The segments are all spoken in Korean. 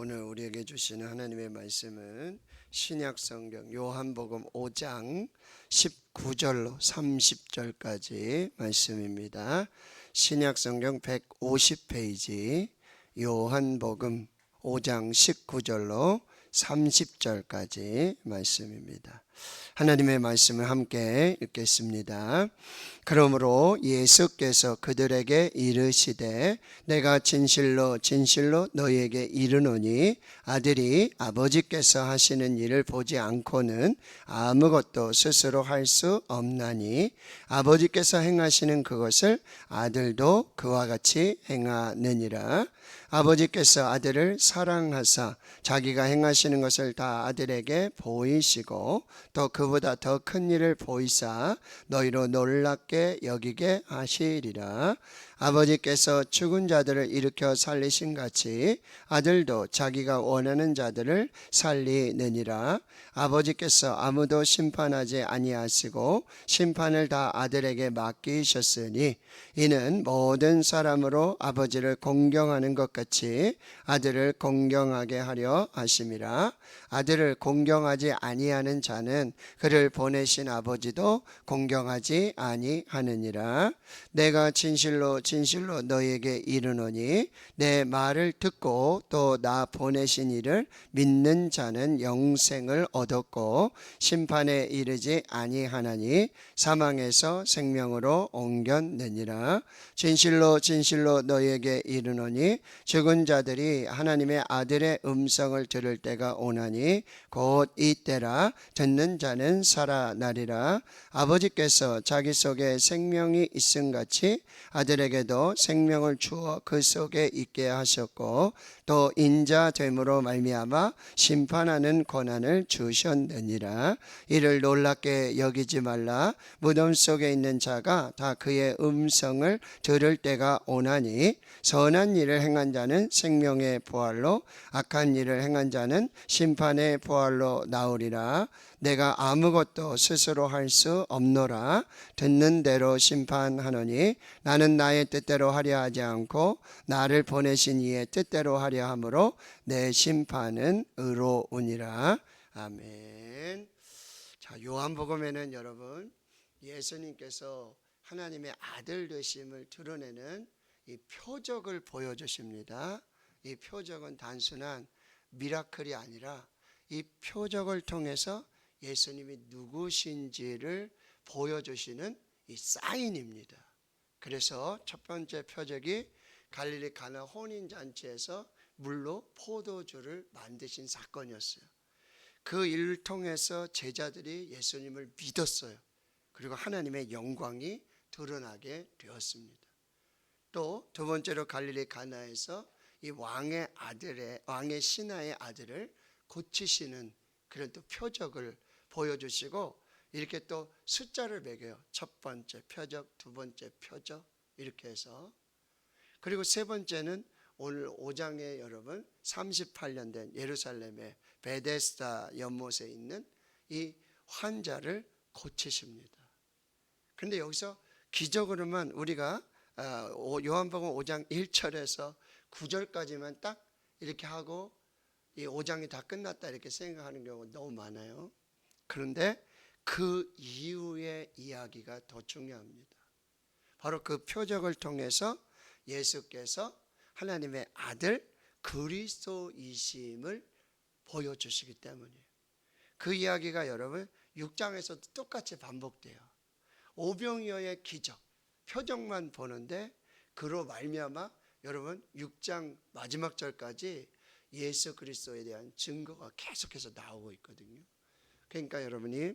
오늘 우리에게 주시는 하나님의 말씀은 신약성경 요한복음 5장 19절로 30절까지 말씀입니다. 신약성경 150페이지 요한복음 5장 19절로 30절까지 말씀입니다. 하나님의 말씀을 함께 읽겠습니다. 그러므로 예수께서 그들에게 이르시되 내가 진실로 진실로 너희에게 이르노니 아들이 아버지께서 하시는 일을 보지 않고는 아무것도 스스로 할 수 없나니 아버지께서 행하시는 그것을 아들도 그와 같이 행하느니라. 아버지께서 아들을 사랑하사 자기가 행하시는 것을 다 아들에게 보이시고 또 그보다 더 큰 일을 보이사 너희로 놀랍게 여기게 하시리라. 아버지께서 죽은 자들을 일으켜 살리신 같이 아들도 자기가 원하는 자들을 살리느니라. 아버지께서 아무도 심판하지 아니하시고 심판을 다 아들에게 맡기셨으니 이는 모든 사람으로 아버지를 공경하는 것 같이 아들을 공경하게 하려 하심이라. 아들을 공경하지 아니하는 자는 그를 보내신 아버지도 공경하지 아니하느니라. 내가 진실로 진실로 너희에게 이르노니 내 말을 듣고 또 나 보내신 이를 믿는 자는 영생을 얻었고 심판에 이르지 아니하나니 사망에서 생명으로 옮겼느니라. 진실로 진실로 너희에게 이르노니 죽은 자들이 하나님의 아들의 음성을 들을 때가 오나니 곧 이때라. 듣는 자는 살아나리라. 아버지께서 자기 속에 생명이 있음 같이 아들에게도 생명을 주어 그 속에 있게 하셨고 또 인자됨으로 말미암아 심판하는 권한을 주셨느니라. 이를 놀랍게 여기지 말라. 무덤 속에 있는 자가 다 그의 음성을 들을 때가 오나니 선한 일을 행한 자는 생명의 부활로 악한 일을 행한 자는 심판의 부활로 나오리라. 내가 아무것도 스스로 할 수 없노라. 듣는 대로 심판하노니 나는 나의 뜻대로 하려 하지 않고 나를 보내신 이의 뜻대로 하려 함으로 내 심판은 의로우니라. 아멘. 자, 요한복음에는 여러분 예수님께서 하나님의 아들 되심을 드러내는 이 표적을 보여주십니다. 이 표적은 단순한 미라클이 아니라 이 표적을 통해서 예수님이 누구신지를 보여주시는 이 사인입니다. 그래서 첫 번째 표적이 갈릴리 가나 혼인잔치에서 물로 포도주를 만드신 사건이었어요. 그 일을 통해서 제자들이 예수님을 믿었어요. 그리고 하나님의 영광이 드러나게 되었습니다. 또 두 번째로 갈릴리 가나에서 이 왕의 신하의 아들을 고치시는 그런 또 표적을 보여주시고 이렇게 또 숫자를 매겨요. 첫 번째 표적, 두 번째 표적 이렇게 해서. 그리고 세 번째는 오늘 5장에 여러분 38년 된 예루살렘의 베데스다 연못에 있는 이 환자를 고치십니다. 그런데 여기서 기적으로만 우리가 요한복음 5장 1절에서 9절까지만 딱 이렇게 하고 이 5장이 다 끝났다 이렇게 생각하는 경우가 너무 많아요. 그런데 그 이후의 이야기가 더 중요합니다. 바로 그 표적을 통해서 예수께서 하나님의 아들 그리스도이심을 보여주시기 때문이에요. 그 이야기가 여러분 6장에서도 똑같이 반복돼요. 오병이어의 기적, 표적만 보는데 그로 말미암아 여러분 6장 마지막 절까지 예수 그리스도에 대한 증거가 계속해서 나오고 있거든요. 그러니까 여러분이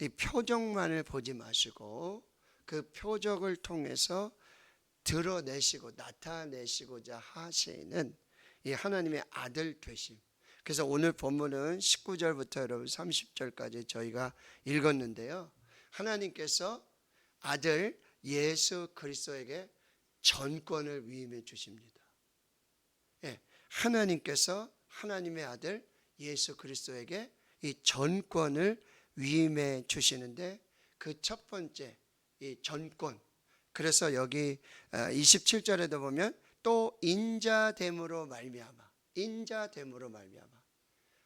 이 표적만을 보지 마시고 그 표적을 통해서 드러내시고 나타내시고자 하시는 이 하나님의 아들 되심. 그래서 오늘 본문은 19절부터 여러분 30절까지 저희가 읽었는데요. 하나님께서 아들 예수 그리스도에게 전권을 위임해 주십니다. 예, 하나님께서 하나님의 아들 예수 그리스도에게 이 전권을 위임해 주시는데 그 첫 번째 이 전권. 그래서 여기 27절에도 보면 또 인자됨으로 말미암아 인자됨으로 말미암아,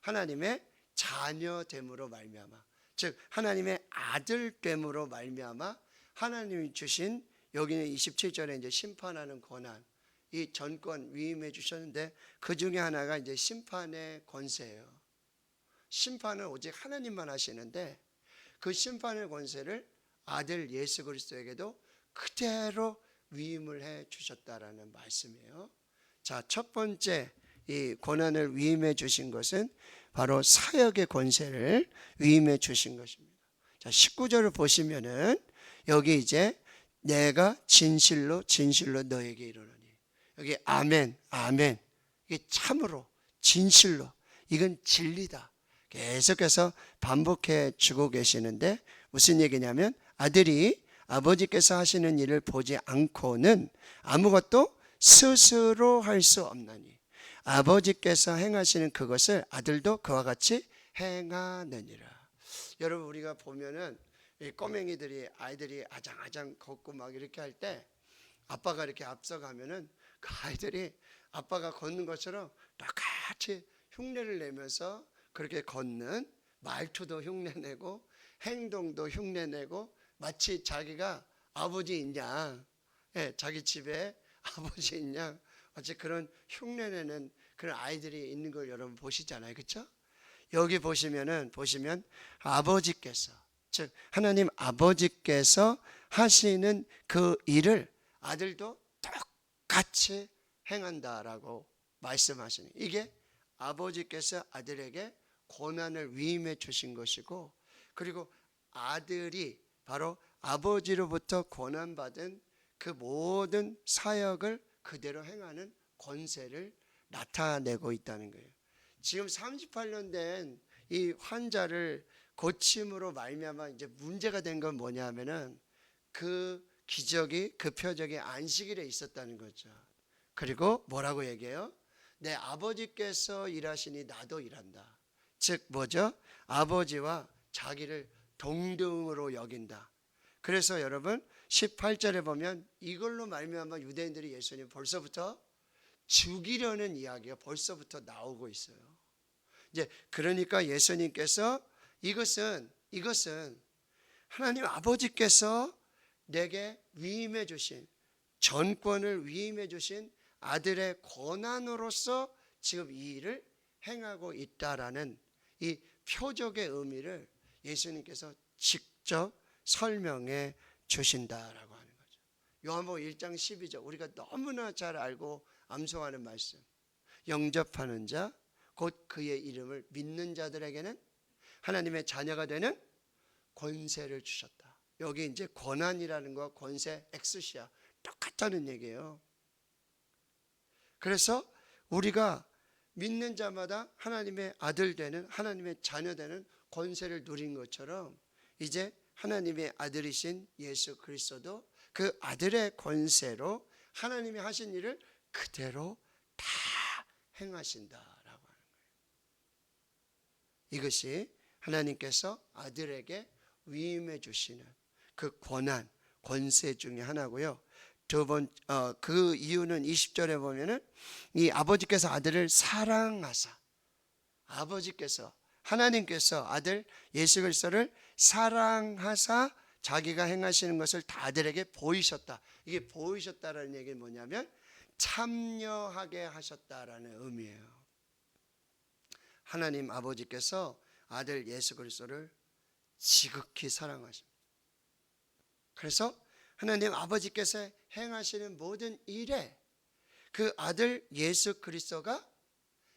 하나님의 자녀됨으로 말미암아, 즉 하나님의 아들됨으로 말미암아 하나님이 주신, 여기는 27절에 이제 심판하는 권한, 이 전권 위임해 주셨는데 그 중에 하나가 이제 심판의 권세예요. 심판은 오직 하나님만 하시는데 그 심판의 권세를 아들 예수 그리스도에게도 그대로 위임을 해 주셨다라는 말씀이에요. 자, 첫 번째 이 권한을 위임해 주신 것은 바로 사역의 권세를 위임해 주신 것입니다. 자, 19절을 보시면은 여기 이제 내가 진실로 진실로 너에게 이르노니, 여기 아멘, 아멘, 이게 참으로, 진실로, 이건 진리다, 계속해서 반복해 주고 계시는데 무슨 얘기냐면 아들이 아버지께서 하시는 일을 보지 않고는 아무것도 스스로 할 수 없나니 아버지께서 행하시는 그것을 아들도 그와 같이 행하느니라. 여러분, 우리가 보면은 꼬맹이들이, 아이들이 아장아장 걷고 막 이렇게 할 때 아빠가 이렇게 앞서가면은 그 아이들이 아빠가 걷는 것처럼 똑같이 흉내를 내면서 그렇게 걷는, 말투도 흉내내고 행동도 흉내내고 마치 자기가 아버지인 양, 자기 집에 아버지인 양 마치 그런 흉내내는 그런 아이들이 있는 걸 여러분 보시잖아요. 그렇죠? 여기 보시면 아버지께서, 즉 하나님 아버지께서 하시는 그 일을 아들도 똑같이 행한다라고 말씀하시는, 이게 아버지께서 아들에게 권한을 위임해 주신 것이고, 그리고 아들이 바로 아버지로부터 권한받은 그 모든 사역을 그대로 행하는 권세를 나타내고 있다는 거예요. 지금 38년 된 이 환자를 고침으로 말미암아 이제 문제가 된 건 뭐냐면은 그 기적이, 그 표적이 안식일에 있었다는 거죠. 그리고 뭐라고 얘기해요? 내 아버지께서 일하시니 나도 일한다. 즉 뭐죠? 아버지와 자기를 동등으로 여긴다. 그래서 여러분 18절에 보면 이걸로 말미암아 유대인들이 예수님 벌써부터 죽이려는 이야기가 벌써부터 나오고 있어요. 이제 그러니까 예수님께서 이것은 하나님 아버지께서 내게 위임해 주신, 전권을 위임해 주신 아들의 권한으로서 지금 이 일을 행하고 있다라는 이 표적의 의미를 예수님께서 직접 설명해 주신다라고 하는 거죠. 요한복음 1장 12절, 우리가 너무나 잘 알고 암송하는 말씀, 영접하는 자 곧 그의 이름을 믿는 자들에게는 하나님의 자녀가 되는 권세를 주셨다. 여기 이제 권한이라는 거, 권세, 엑스시아 똑같다는 얘기예요. 그래서 우리가 믿는 자마다 하나님의 아들 되는, 하나님의 자녀 되는 권세를 누린 것처럼 이제 하나님의 아들이신 예수 그리스도도 그 아들의 권세로 하나님이 하신 일을 그대로 다 행하신다라고 하는 거예요. 이것이 하나님께서 아들에게 위임해 주시는 그 권한, 권세 중에 하나고요. 그 이유는 20절에 보면은 이 아버지께서 아들을 사랑하사, 아버지께서, 하나님께서 아들 예수 그리스도를 사랑하사 자기가 행하시는 것을 다 아들에게 보이셨다. 이게 보이셨다라는 얘기는 뭐냐면 참여하게 하셨다라는 의미예요. 하나님 아버지께서 아들 예수 그리스도를 지극히 사랑하십니다. 그래서 하나님 아버지께서 행하시는 모든 일에 그 아들 예수 그리스도가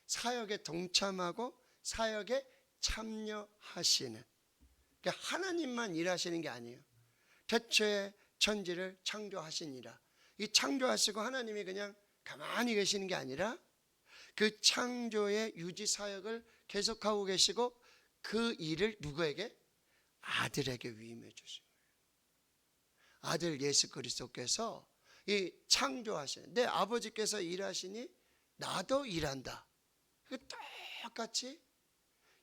사역에 동참하고 사역에 참여하시는, 그러니까 하나님만 일하시는 게 아니에요. 태초에 천지를 창조하시니라, 이 창조하시고 하나님이 그냥 가만히 계시는 게 아니라 그 창조의 유지 사역을 계속하고 계시고 그 일을 누구에게? 아들에게 위임해 주신 거예요. 아들 예수 그리스도께서 이 창조하시는, 내 아버지께서 일하시니 나도 일한다. 똑같이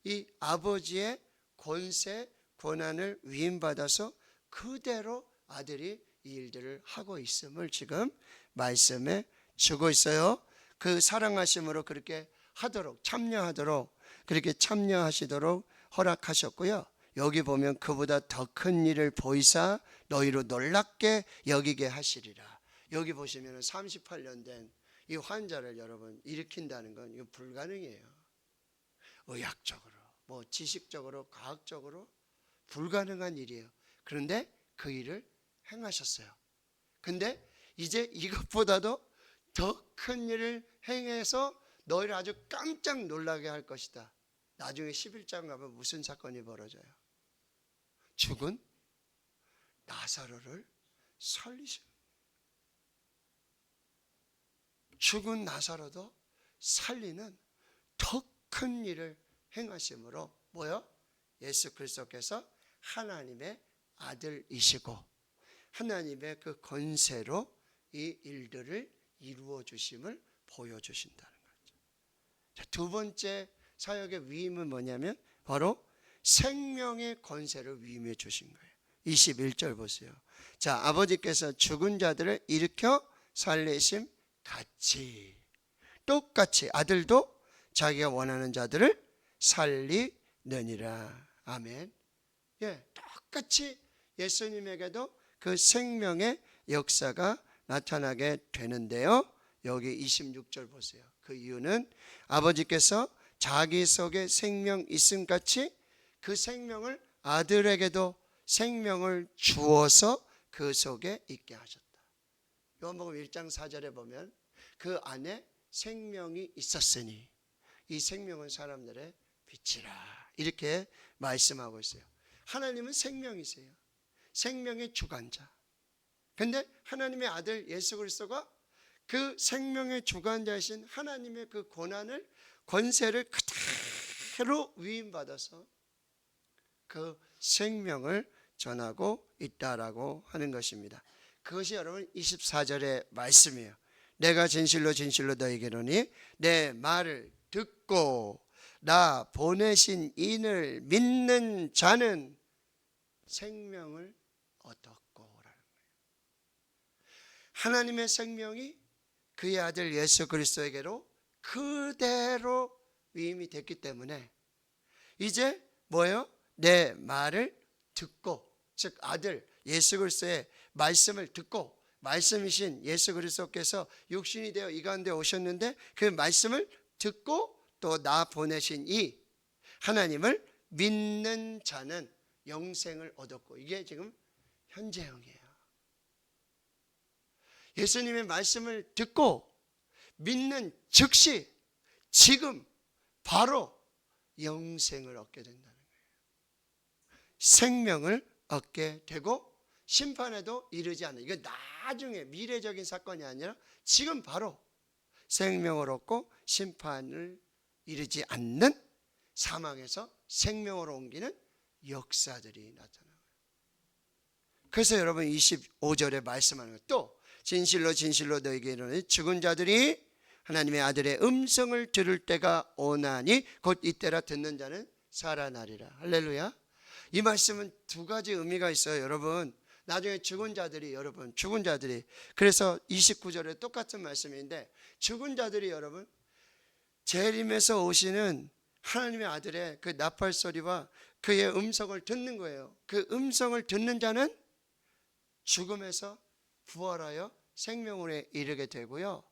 이 아버지의 권세, 권한을 위임받아서 그대로 아들이 이 일들을 하고 있음을 지금 말씀해 주고 있어요. 그 사랑하심으로 그렇게 하도록, 참여하도록, 그렇게 참여하시도록 허락하셨고요. 여기 보면 그보다 더 큰 일을 보이사 너희로 놀랍게 여기게 하시리라. 여기 보시면 38년 된 이 환자를 여러분 일으킨다는 건 이거 불가능해요. 의학적으로, 뭐 지식적으로, 과학적으로 불가능한 일이에요. 그런데 그 일을 행하셨어요. 근데 이제 이것보다도 더 큰 일을 행해서 너희를 아주 깜짝 놀라게 할 것이다. 나중에 11장 가면 무슨 사건이 벌어져요? 죽은 나사로를 살리시는, 죽은 나사로도 살리는 더 큰 일을 행하심으로 뭐요? 예수 그리스도께서 하나님의 아들이시고 하나님의 그 권세로 이 일들을 이루어 주심을 보여주신다는 거죠. 자, 두 번째 사역의 위임은 뭐냐면 바로 생명의 권세를 위임해 주신 거예요. 21절 보세요. 자, 아버지께서 죽은 자들을 일으켜 살리심 같이, 똑같이 아들도 자기가 원하는 자들을 살리느니라. 아멘. 예, 똑같이 예수님에게도 그 생명의 역사가 나타나게 되는데요. 여기 26절 보세요. 그 이유는 아버지께서 자기 속에 생명 있음 같이 그 생명을 아들에게도 생명을 주어서 그 속에 있게 하셨다. 요한복음 1장 4절에 보면 그 안에 생명이 있었으니 이 생명은 사람들의 빛이라, 이렇게 말씀하고 있어요. 하나님은 생명이세요. 생명의 주관자. 근데 하나님의 아들 예수 그리스도가 그 생명의 주관자이신 하나님의 그 권한을, 권세를 그대로 위임받아서 그 생명을 전하고 있다라고 하는 것입니다. 그것이 여러분 24절의 말씀이에요. 내가 진실로 진실로 너희에게 이르노니 내 말을 듣고 나 보내신 이를 믿는 자는 생명을 얻었고라는 거예요. 하나님의 생명이 그의 아들 예수 그리스도에게로 그대로 위임이 됐기 때문에 이제 뭐예요? 내 말을 듣고, 즉 아들 예수 그리스도의 말씀을 듣고, 말씀이신 예수 그리스도께서 육신이 되어 이 가운데 오셨는데 그 말씀을 듣고 또 나 보내신 이 하나님을 믿는 자는 영생을 얻었고, 이게 지금 현재형이에요. 예수님의 말씀을 듣고 믿는 즉시 지금 바로 영생을 얻게 된다는 거예요. 생명을 얻게 되고 심판에도 이르지 않는, 이거 나중에 미래적인 사건이 아니라 지금 바로 생명을 얻고 심판을 이르지 않는, 사망에서 생명으로 옮기는 역사들이 나타나요. 그래서 여러분 25절에 말씀하는 것, 또 진실로 진실로 너희에게 이르노니 죽은 자들이 하나님의 아들의 음성을 들을 때가 오나니 곧 이때라 듣는 자는 살아나리라. 할렐루야. 이 말씀은 두 가지 의미가 있어요. 여러분 나중에 죽은 자들이, 여러분 죽은 자들이, 그래서 29절에 똑같은 말씀인데 죽은 자들이 여러분 재림에서 오시는 하나님의 아들의 그 나팔 소리와 그의 음성을 듣는 거예요. 그 음성을 듣는 자는 죽음에서 부활하여 생명으로 이르게 되고요.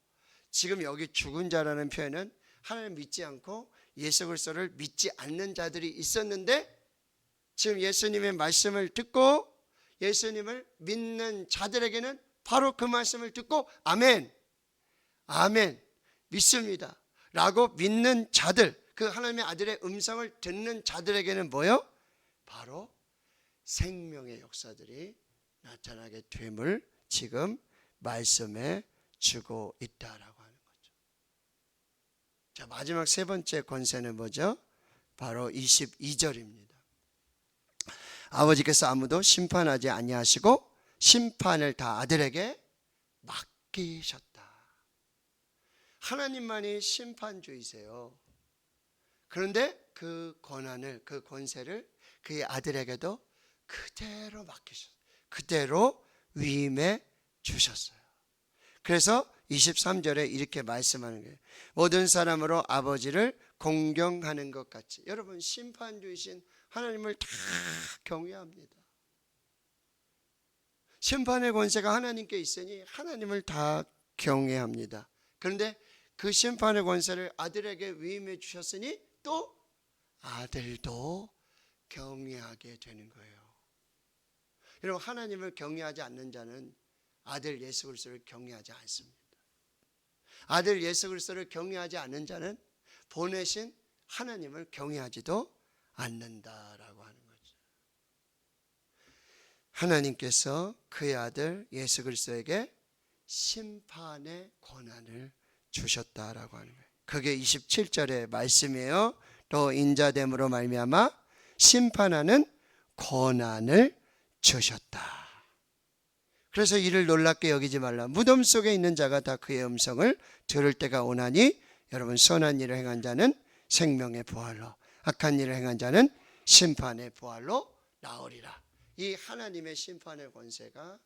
지금 여기 죽은 자라는 표현은 하나님 믿지 않고 예수 그리스도를 믿지 않는 자들이 있었는데 지금 예수님의 말씀을 듣고 예수님을 믿는 자들에게는 바로 그 말씀을 듣고 아멘, 아멘, 믿습니다 라고 믿는 자들, 그 하나님의 아들의 음성을 듣는 자들에게는 뭐요? 바로 생명의 역사들이 나타나게 됨을 지금 말씀해 주고 있다라고 하는 거죠. 자, 마지막 세 번째 권세는 뭐죠? 바로 22절입니다. 아버지께서 아무도 심판하지 아니하시고 심판을 다 아들에게 맡기셨다. 하나님만이 심판주이세요. 그런데 그 권한을, 그 권세를 그의 아들에게도 그대로 맡기셨어요. 그대로 위임해 주셨어요. 그래서 23절에 이렇게 말씀하는 거예요. 모든 사람으로 아버지를 공경하는 것 같이. 여러분, 심판주이신 하나님을 다 경외합니다. 심판의 권세가 하나님께 있으니 하나님을 다 경외합니다. 그런데 그 심판의 권세를 아들에게 위임해 주셨으니 또 아들도 경외하게 되는 거예요. 여러분, 하나님을 경외하지 않는 자는 아들 예수 그리스도를 경외하지 않습니다. 아들 예수 그리스도를 경외하지 않는 자는 보내신 하나님을 경외하지도 않는다라고 하는 거죠. 하나님께서 그의 아들 예수 그리스도에게 심판의 권한을 주셨다라고 하는 거예요. 그게 27절의 말씀이에요. 또 인자됨으로 말미암아 심판하는 권한을 주셨다. 그래서 이를 놀랍게 여기지 말라. 무덤 속에 있는 자가 다 그의 음성을 들을 때가 오나니 여러분, 선한 일을 행한 자는 생명의 부활로, 악한 일을 행한 자는 심판의 부활로 나으리라. 이 하나님의 심판의 권세가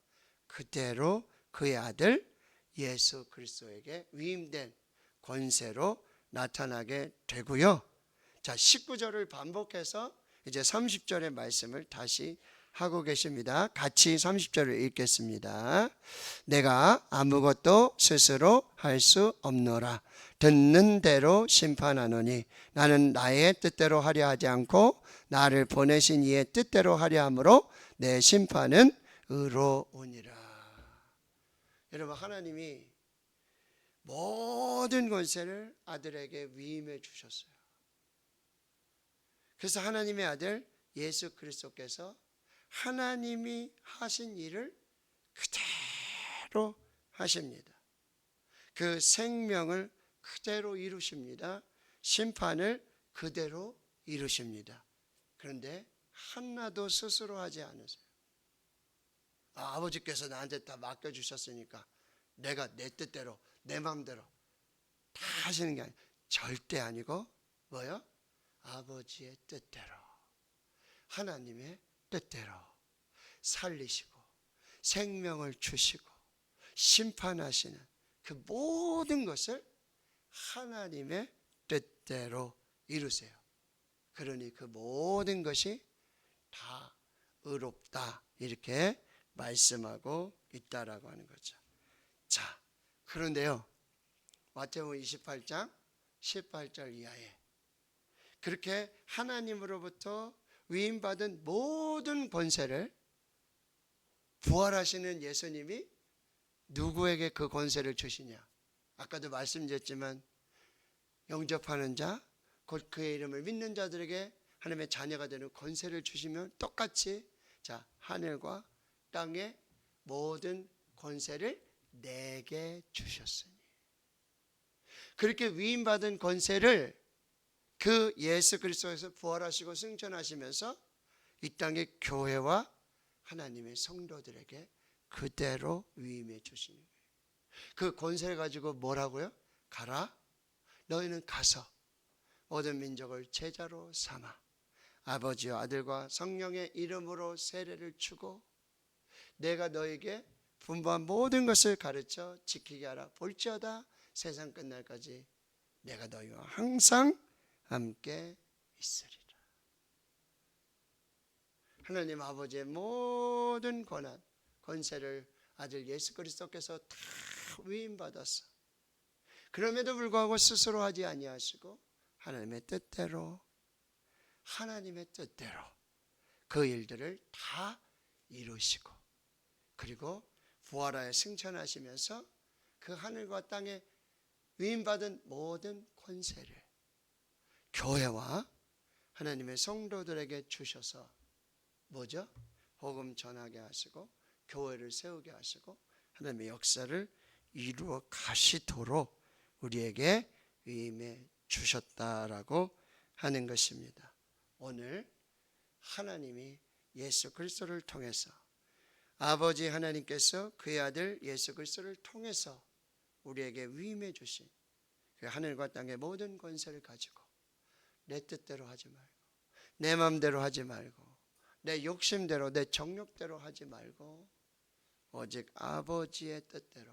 그대로 그의 아들 예수 그리스도에게 위임된 권세로 나타나게 되고요. 자, 19절을 반복해서 이제 30절의 말씀을 다시 하고 계십니다. 같이 30절을 읽겠습니다. 내가 아무것도 스스로 할 수 없노라. 듣는 대로 심판하노니 나는 나의 뜻대로 하려 하지 않고 나를 보내신 이의 뜻대로 하려 함으로 내 심판은 의로우니라. 여러분, 하나님이 모든 권세를 아들에게 위임해 주셨어요. 그래서 하나님의 아들 예수 그리스도께서 하나님이 하신 일을 그대로 하십니다. 그 생명을 그대로 이루십니다. 심판을 그대로 이루십니다. 그런데 하나도 스스로 하지 않으세요. 아버지께서 나한테 다 맡겨주셨으니까 내가 내 뜻대로 내 마음대로 다 하시는 게 아니에요. 절대 아니고 뭐요? 아버지의 뜻대로, 하나님의 뜻대로 살리시고 생명을 주시고 심판하시는 그 모든 것을 하나님의 뜻대로 이루세요. 그러니 그 모든 것이 다 의롭다, 이렇게 말씀하고 있다라고 하는 거죠. 자, 그런데요, 마태복음 28장 18절 이하에 그렇게 하나님으로부터 위임받은 모든 권세를 부활하시는 예수님이 누구에게 그 권세를 주시냐? 아까도 말씀드렸지만 영접하는 자, 곧 그의 이름을 믿는 자들에게 하나님의 자녀가 되는 권세를 주시면 똑같이, 자, 하늘과 땅의 모든 권세를 내게 주셨으니, 그렇게 위임받은 권세를 그 예수 그리스도에서 부활하시고 승천하시면서 이 땅의 교회와 하나님의 성도들에게 그대로 위임해 주시는 거예요. 그 권세를 가지고 뭐라고요? 가라, 너희는 가서 모든 민족을 제자로 삼아 아버지와 아들과 성령의 이름으로 세례를 주고 내가 너에게 분부한 모든 것을 가르쳐 지키게 하라. 볼지어다 세상 끝날까지 내가 너희와 항상 함께 있으리라. 하나님 아버지의 모든 권한, 권세를 아들 예수 그리스도께서 다 위임받았어. 그럼에도 불구하고 스스로 하지 아니하시고 하나님의 뜻대로 그 일들을 다 이루시고, 그리고 부활하여 승천하시면서 그 하늘과 땅에 위임받은 모든 권세를 교회와 하나님의 성도들에게 주셔서 뭐죠? 복음 전하게 하시고 교회를 세우게 하시고 하나님의 역사를 이루어 가시도록 우리에게 위임해 주셨다라고 하는 것입니다. 오늘 하나님이 예수 그리스도를 통해서, 아버지 하나님께서 그의 아들 예수 그리스도를 통해서 우리에게 위임해 주신 그 하늘과 땅의 모든 권세를 가지고 내 뜻대로 하지 말고 내 마음대로 하지 말고 내 욕심대로 내 정욕대로 하지 말고 오직 아버지의 뜻대로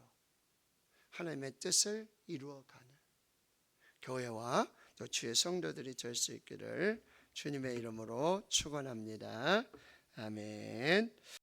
하나님의 뜻을 이루어가는 교회와 또 주의 성도들이 될 수 있기를 주님의 이름으로 축원합니다. 아멘.